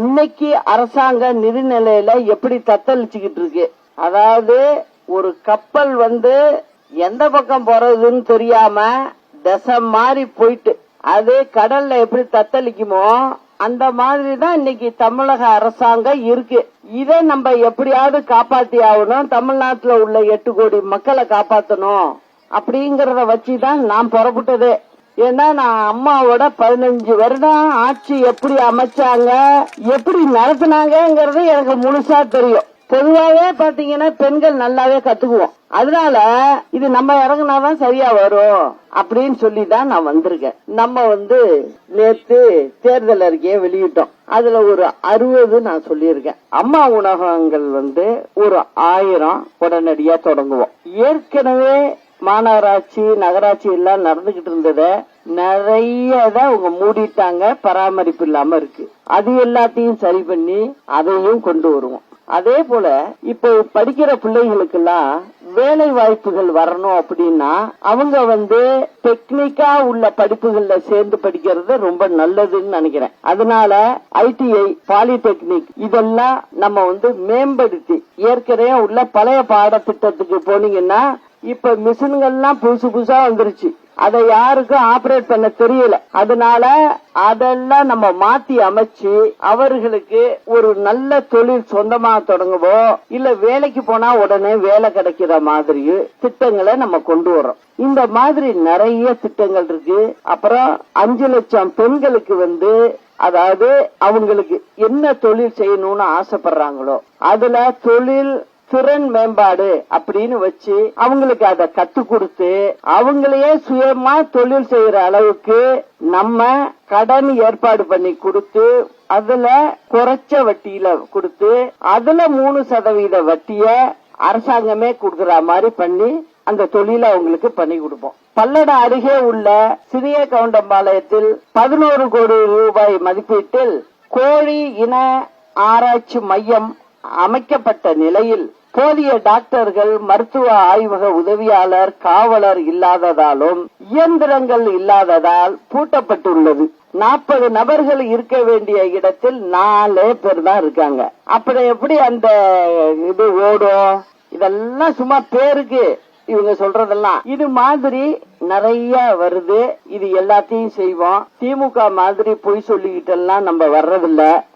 இன்னைக்கு அரசாங்க நிதிநிலையில எப்படி தத்தளிச்சுக்கிட்டு இருக்கு. அதாவது ஒரு கப்பல் எந்த பக்கம் போறதுன்னு தெரியாம திசை மாறி போயிட்டு அது கடல்ல எப்படி தத்தளிக்குமோ அந்த மாதிரிதான் இன்னைக்கு தமிழக அரசாங்கம் இருக்கு. இதை நம்ம எப்படியாவது காப்பாத்தி ஆகணும். தமிழ்நாட்டுல உள்ள 8 கோடி மக்களை காப்பாற்றணும் அப்படிங்கறத வச்சுதான் நான் புறப்பட்டதே. ஏன்னா நான் அம்மாவோட 15 வருடம் ஆட்சி எப்படி அமைச்சாங்க, எப்படி நடத்தினாங்கிறது எனக்கு முழுசா தெரியும். பொதுவாவே பாத்தீங்கன்னா பெண்கள் நல்லாவே கத்துக்குவோம். அதனால இது நம்ம இறங்குனாதான் சரியா வரும் அப்படின்னு சொல்லிதான் நான் வந்திருக்கேன். நம்ம நேத்து தேர்தல் அறிக்கையை வெளியிட்டோம். அதுல ஒரு 60 நான் சொல்லியிருக்கேன். அம்மா உணவகங்கள் ஒரு 1000 உடனடியா தொடங்குவோம். ஏற்கனவே மாநகராட்சி நகராட்சி எல்லாம் நடந்துகிட்டு இருந்தத நிறைய அவங்க மூடிட்டாங்க, பராமரிப்பு இல்லாம இருக்கு. அது எல்லாத்தையும் சரி பண்ணி அதையும் கொண்டு வருவோம். அதே போல இப்ப படிக்கிற பிள்ளைகளுக்கு எல்லாம் வேலை வாய்ப்புகள் வரணும் அப்படின்னா அவங்க டெக்னிக்கா உள்ள படிப்புகள்ல சேர்ந்து படிக்கிறது ரொம்ப நல்லதுன்னு நினைக்கிறேன். அதனால ITI, பாலிடெக்னிக் இதெல்லாம் நம்ம மேம்படுத்தி ஏற்கனவே உள்ள பழைய பாடத்திட்டத்துக்கு போனீங்கன்னா இப்ப மிஷின்கள்லாம் புதுசு புதுசா வந்துருச்சு. அதை யாருக்கும் ஆபரேட் பண்ண தெரியல. அதனால அதெல்லாம் நம்ம மாத்தி அமைச்சு அவர்களுக்கு ஒரு நல்ல தொழில் சொந்தமா தொடங்கவோ இல்ல வேலைக்கு போனா உடனே வேலை கிடைக்கிற மாதிரி திட்டங்களை நம்ம கொண்டு வரோம். இந்த மாதிரி நிறைய திட்டங்கள் இருக்கு. அப்புறம் 5 லட்சம் பெண்களுக்கு அதாவது அவங்களுக்கு என்ன தொழில் செய்யணும்னு ஆசைப்படுறாங்களோ அதுல தொழில் திறன் மேம்பாடு அப்படின்னு வச்சு அவங்களுக்கு அதை கத்து கொடுத்து அவங்களையே சுயமா தொழில் செய்யற அளவுக்கு நம்ம கடன் ஏற்பாடு பண்ணி கொடுத்து அதுல குறைச்ச வட்டியில கொடுத்து அதுல 3% வட்டிய அரசாங்கமே கொடுக்கற மாதிரி பண்ணி அந்த தொழிலை அவங்களுக்கு பண்ணி கொடுப்போம். பல்லட அருகே உள்ள சிறிய கவுண்டம்பாளையத்தில் 11 கோடி ரூபாய் மதிப்பீட்டில் கோழி இன ஆராய்ச்சி மையம் அமைக்கப்பட்ட நிலையில் போதிய டாக்டர்கள், மருத்துவ ஆய்வக உதவியாளர், காவலர் இல்லாததாலும் இயந்திரங்கள் இல்லாததால் பூட்டப்பட்டுள்ளது. 40 நபர்கள் இருக்க வேண்டிய இடத்தில் 4 பேர் தான் இருக்காங்க. அப்புறம் எப்படி அந்த இது ஓடும்? இதெல்லாம் சும்மா பேருக்கு இவங்க சொல்றதெல்லாம். இது மாதிரி நிறைய வருது. இது எல்லாத்தையும் செய்வோம். திமுக மாதிரி பொய் சொல்லிக்கிட்டு எல்லாம் நம்ம வர்றதில்ல.